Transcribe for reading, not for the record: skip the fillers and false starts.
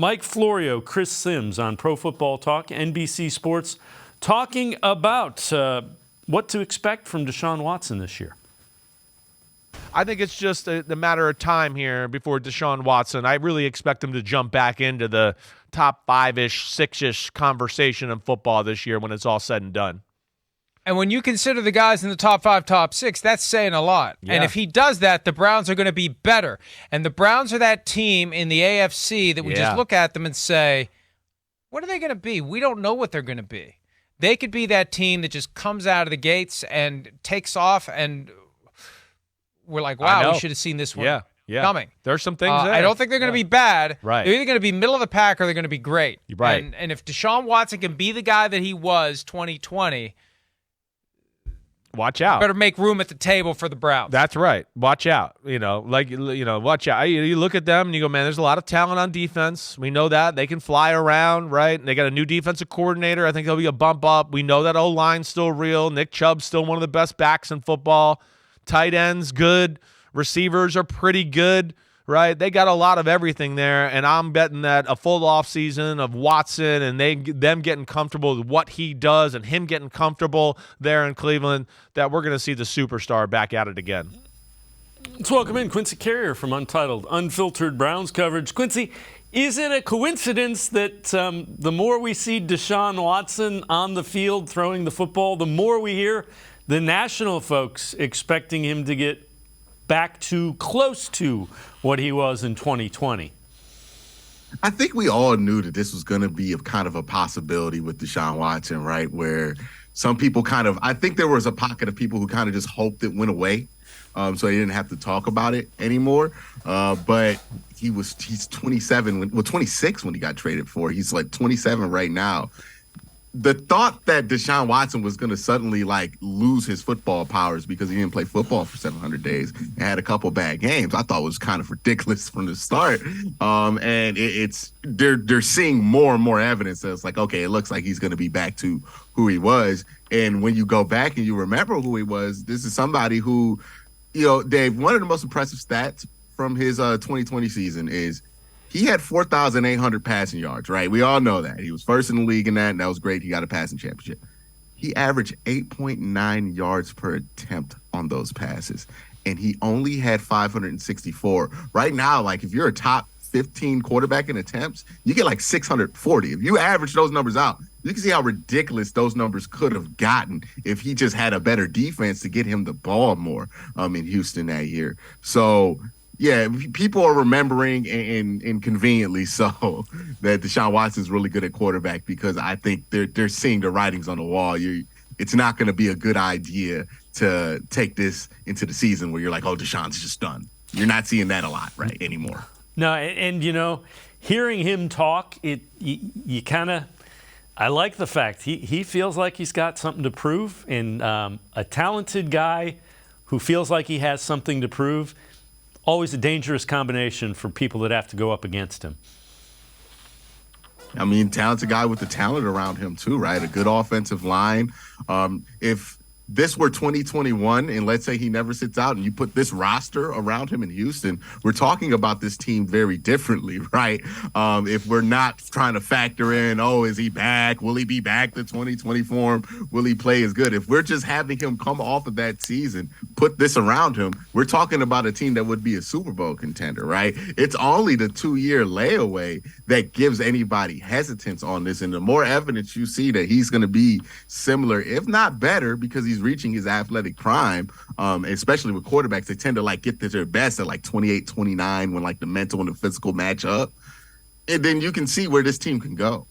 Mike Florio, Chris Sims on Pro Football Talk, NBC Sports, talking about what to expect from Deshaun Watson this year. I think it's just a matter of time here before Deshaun Watson. I really expect him to jump back into the top 5-ish, 6-ish conversation in football this year when it's all said and done. And when you consider the guys in the top 5, top 6, that's saying a lot. Yeah. And if he does that, the Browns are going to be better. And the Browns are that team in the AFC that we just look at them and say, what are they going to be? We don't know what they're going to be. They could be that team that just comes out of the gates and takes off, and we're like, wow, we should have seen this one coming. There's some things there. I don't think they're going to be bad. Right. They're either going to be middle of the pack or they're going to be great. Right. And if Deshaun Watson can be the guy that he was 2020, watch out. Better make room at the table for the Browns. That's right. Watch out. Watch out. You look at them and you go, man, there's a lot of talent on defense. We know that. They can fly around, right? And they got a new defensive coordinator. I think there'll be a bump up. We know that O-line's still real. Nick Chubb's still one of the best backs in football. Tight ends, good. Receivers are pretty good, right? They got a lot of everything there, and I'm betting that a full offseason of Watson and them getting comfortable with what he does and him getting comfortable there in Cleveland, that we're going to see the superstar back at it again. Let's welcome in Quincy Carrier from Untitled, Unfiltered Browns coverage. Quincy, is it a coincidence that the more we see Deshaun Watson on the field throwing the football, the more we hear the national folks expecting him to get back to close to what he was in 2020? I think we all knew that this was going to be kind of a possibility with Deshaun Watson, right? Where some people I think there was a pocket of people who kind of just hoped it went away, so they didn't have to talk about it anymore. But he's 26 when he got traded for. He's like 27 right now. The thought that Deshaun Watson was going to suddenly lose his football powers because he didn't play football for 700 days and had a couple bad games, I thought was kind of ridiculous from the start. And they're seeing more and more evidence that it's like, okay, it looks like he's going to be back to who he was. And when you go back and you remember who he was, this is somebody who, Dave, one of the most impressive stats from his 2020 season is he had 4,800 passing yards, right? We all know that. He was first in the league in that, and that was great. He got a passing championship. He averaged 8.9 yards per attempt on those passes, and he only had 564. Right now, if you're a top 15 quarterback in attempts, you get 640. If you average those numbers out, you can see how ridiculous those numbers could have gotten if he just had a better defense to get him the ball more in Houston that year. So, yeah, people are remembering, and conveniently so, that Deshaun Watson's really good at quarterback, because I think they're seeing the writings on the wall. It's not going to be a good idea to take this into the season where you're like, oh, Deshaun's just done. You're not seeing that a lot anymore. No, and hearing him talk, you kind of, I like the fact he feels like he's got something to prove, and a talented guy who feels like he has something to prove. Always a dangerous combination for people that have to go up against him. I mean, talented guy with the talent around him too, right? A good offensive line. If this were 2021 and let's say he never sits out and you put this roster around him in Houston, we're talking about this team very differently, right? If we're not trying to factor in, is he back? Will he be back to 2020 form? Will he play as good? If we're just having him come off of that season, put this around him, we're talking about a team that would be a Super Bowl contender, right? It's only the 2-year layaway that gives anybody hesitance on this. And the more evidence you see that he's going to be similar, if not better, because he's reaching his athletic prime, especially with quarterbacks, they tend to get to their best at 28, 29 when the mental and the physical match up. And then you can see where this team can go.